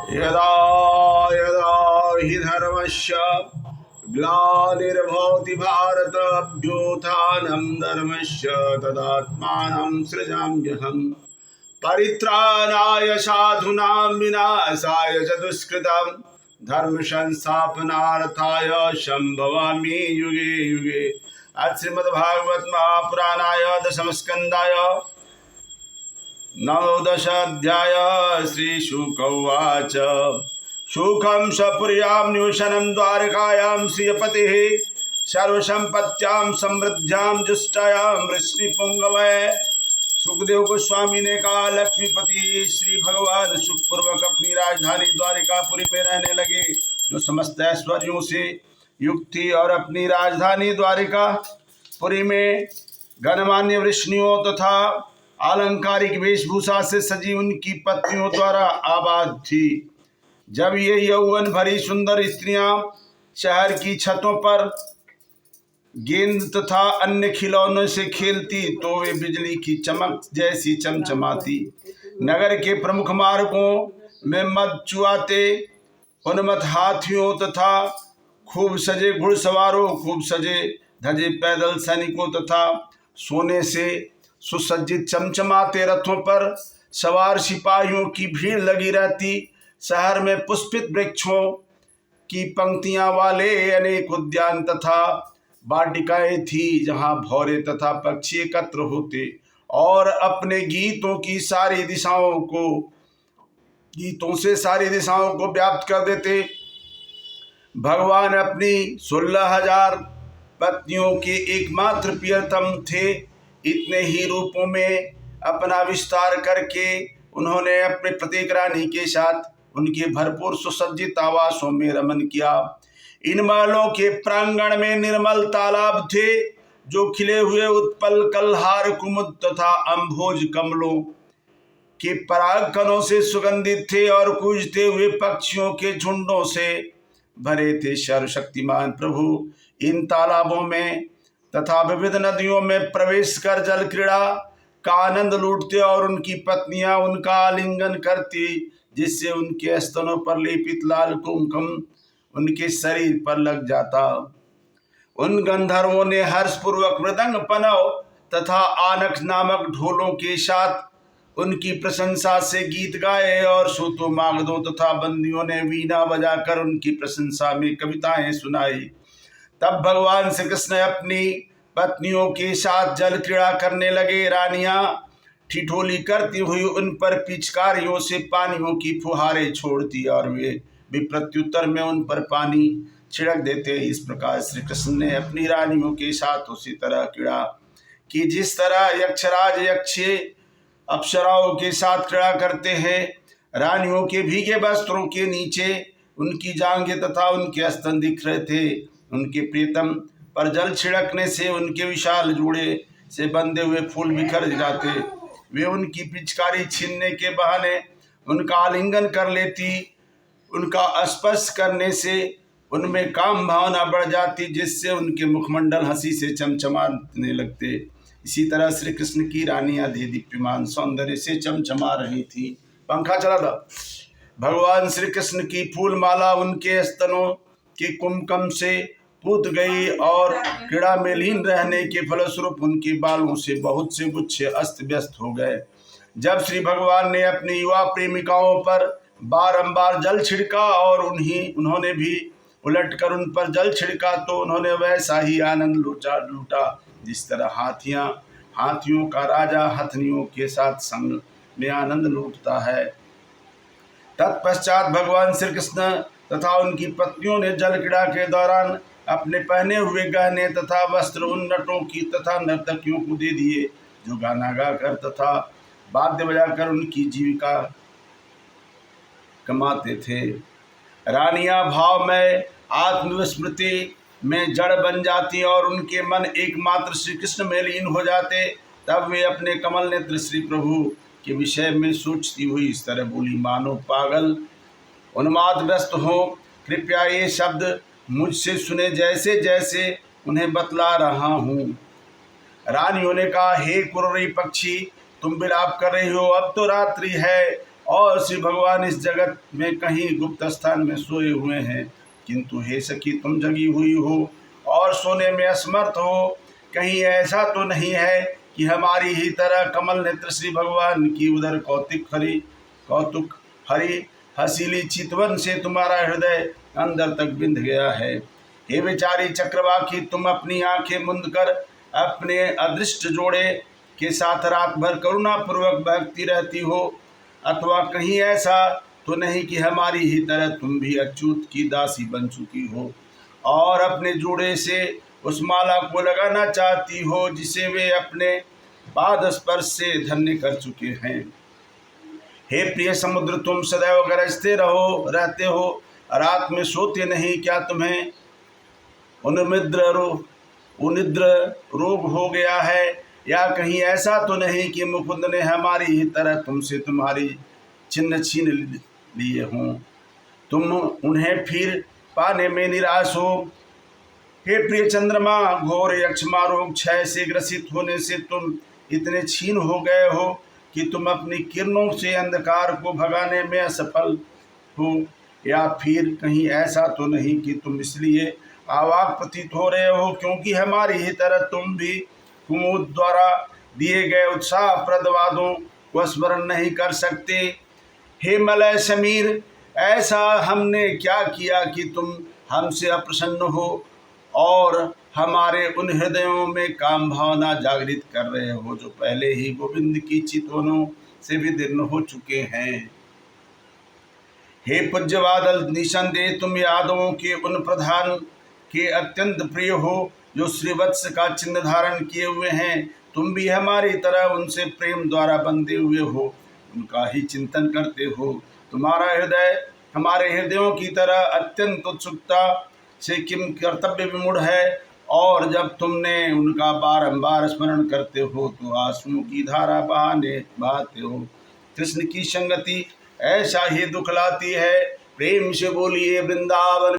यदा यदा हि धर्मस्य ग्लानिर्भवति भारत अभ्युत्थानं धर्मस्य तदात्मानं सृजाम्यहम्। परित्राणाय साधूनां विनाशाय च दुष्कृतं धर्म संस्थापनार्थाय संभवामि युगे युगे। श्रीमद्भागवत महापुराणाय दशमस्कन्धाय नवदशाध्याय। श्रीशुक उवाच। सुखं सपुर्यां निवसनं द्वारकायां श्रियपतेः सर्वसंपत्त्यां समृद्ध्यां जुष्टायां वृष्णिपुंगवै। सुखदेव गोस्वामी ने कहा, लक्ष्मीपति श्री भगवान सुखपूर्वक अपनी राजधानी द्वारिकापुरी में रहने लगे, जो समस्त ऐश्वर्यों से युक्त थी, और अपनी राजधानी द्वारिकापुरी में गणमान्य वृष्णियों तथा आलंकारिक वेशभूषा से सजी उनकी पत्नियों द्वारा आबाद थी। जब ये यौवन भरी सुंदर स्त्रियां शहर की छतों पर गेंद तथा अन्य खिलौनों से खेलती, तो वे बिजली की चमक जैसी चमचमाती। नगर के प्रमुख मार्गों में मद चुआते उन्मत्त हाथियों तथा खूब सजे घुड़सवारों, खूब सजे धजे पैदल सैनिकों तथा सोने से सुसज्जित चमचमाते रथों पर सवार सिपाहियों की भीड़ लगी रहती। शहर में पुष्पित वृक्षों की पंक्तियां वाले अनेक उद्यान तथा वाटिकाएं थी, जहां भौरे तथा पक्षी एकत्र होते और अपने गीतों से सारी दिशाओं को व्याप्त कर देते। भगवान अपनी 16,000 पत्नियों के एकमात्र प्रियतम थे। इतने ही रूपों में अपना विस्तार करके उन्होंने अपने प्रत्येक रानी के साथ उनके भरपूर सुसज्जित आवासों में रमन किया। इन महलों के प्रांगण में निर्मल तालाब थे, जो खिले हुए उत्पल कल्हार कुमुद तथा अम्भोज कमलों के पराग कणों से सुगंधित थे, और कूजते हुए पक्षियों के झुंडों से भरे थे। सर्वशक्तिमान प्रभु इन तालाबों में तथा विविध नदियों में प्रवेश कर जल क्रीड़ा का आनंद लूटते, और उनकी पत्नियां उनका आलिंगन करती, जिससे उनके स्तनों पर लेपित लाल कुमकुम उनके शरीर पर लग जाता। उन गंधर्वों ने हर्षपूर्वक मृदंग पनव तथा आनक नामक ढोलों के साथ उनकी प्रशंसा से गीत गाए, और सूतों मागधों तथा बंदियों ने वीणा बजाकर उनकी प्रशंसा में कविताएं सुनाई। तब भगवान श्री कृष्ण अपनी पत्नियों के साथ जल क्रीड़ा करने लगे। रानियां ठिठोली करती हुई उन पर पिचकारियों से पानियों की फुहारें छोड़ती, और वे प्रत्युत्तर में उन पर पानी छिड़क देते। इस प्रकार श्री कृष्ण ने अपनी रानियों के साथ उसी तरह क्रीड़ा की, जिस तरह यक्षराज यक्षे अप्सराओं के साथ क्रीड़ा करते हैं। रानियों के भीगे वस्त्रों के नीचे उनकी जांघें तथा उनके स्तन दिख रहे थे। उनके प्रीतम पर जल छिड़कने से उनके विशाल जोड़े से बंधे हुए फूल बिखर जाते। वे उनकी पिचकारी छीनने के बहाने उनका आलिंगन कर लेती। उनका स्पर्श करने से उनमें काम भावना बढ़ जाती, जिससे उनके मुखमंडल हंसी से चमचमाने लगते। इसी तरह श्री कृष्ण की रानियां दीप्यमान सौंदर्य से चमचमा रही थी। पंखा चला था। भगवान श्री कृष्ण की फूलमाला उनके स्तनों के कुमकुम से पूत गई, और क्रीड़ा में लीन रहने के फलस्वरूप उनके बालों से बहुत से गुच्छे अस्त व्यस्त हो गए। जब श्री भगवान ने अपनी युवा प्रेमिकाओं पर बारंबार जल छिड़का और उन्होंने भी उलटकर उन पर जल छिड़का, तो उन्होंने वैसा ही आनंद लूटा जिस तरह हाथियों का राजा हथनियों के साथ संग में आनंद लूटता है। तत्पश्चात भगवान श्री कृष्ण तथा उनकी पत्नियों ने जल क्रीड़ा के दौरान अपने पहने हुए गहने तथा वस्त्र उन नटों की तथा नर्तकियों को दे दिए, जो गाना गाकर तथा वाद्य बजाकर उनकी जीविका कमाते थे। रानियां भाव में आत्मविस्मृति में जड़ बन जाती और उनके मन एकमात्र श्री कृष्ण में लीन हो जाते। तब वे अपने कमल नेत्र श्री प्रभु के विषय में सोचती हुई इस तरह बोली, मानो पागल उन्मादग्रस्त हो, कृपया ये शब्द मुझसे सुने, जैसे जैसे उन्हें बतला रहा हूँ। रानियों ने कहा, हे कुररी पक्षी, तुम विलाप कर रही हो, अब तो रात्रि है और श्री भगवान इस जगत में कहीं गुप्त स्थान में सोए हुए हैं, किंतु हे सखी तुम जगी हुई हो और सोने में असमर्थ हो। कहीं ऐसा तो नहीं है कि हमारी ही तरह कमल नेत्र श्री भगवान की उधर कौतुक हरी हसीली चितवन से तुम्हारा हृदय अंदर तक बिंध गया है। हे बेचारी चक्रवाकी, तुम अपनी आंखें मुंद कर अपने अदृष्ट जोड़े के साथ रात भर करुणा पूर्वक बहकती रहती हो, अथवा कहीं ऐसा तो नहीं कि हमारी ही तरह तुम भी अच्युत की दासी बन चुकी हो और अपने जोड़े से उस माला को लगाना चाहती हो जिसे वे अपने पाद स्पर्श से धन्य कर चुके हैं। हे प्रिय समुद्र, तुम सदैव गरजते रहते हो, रात में सोते नहीं, क्या तुम्हें उनिद्र रोग हो गया है? या कहीं ऐसा तो नहीं कि मुकुंद ने हमारी ही तरह तुमसे तुम्हारी चिन्ह छीन लिए हों, तुम उन्हें फिर पाने में निराश हो? हे प्रिय चंद्रमा, घोर यक्षमा रोग क्षय से ग्रसित होने से तुम इतने क्षीण हो गए हो कि तुम अपनी किरणों से अंधकार को भगाने में असफल हो? या फिर कहीं ऐसा तो नहीं कि तुम इसलिए आवाक प्रतीत हो रहे हो क्योंकि हमारी ही तरह तुम भी कुमुद द्वारा दिए गए उत्साहप्रद वादों को स्मरण नहीं कर सकते? हे मलय समीर, ऐसा हमने क्या किया कि तुम हमसे अप्रसन्न हो और हमारे उन हृदयों में काम भावना जागृत कर रहे हो जो पहले ही गोविंद की चितवनों से विदीर्ण हो चुके हैं? हे पूज्य बादल, निसंदेह तुम यादवों के उन प्रधान के अत्यंत प्रिय हो जो श्रीवत्स का चिन्ह धारण किए हुए हैं। तुम भी हमारी तरह उनसे प्रेम द्वारा बंधे हुए हो, उनका ही चिंतन करते हो। तुम्हारा हृदय हमारे हृदयों की तरह अत्यंत उत्सुकता से किम कर्तव्य विमूढ़ है, और जब तुमने उनका बारंबार स्मरण करते हो तो आंसुओं की धारा बहाते हो। कृष्ण की संगति ऐसा ही दुख लाती है। प्रेम से बोलिए वृंदावन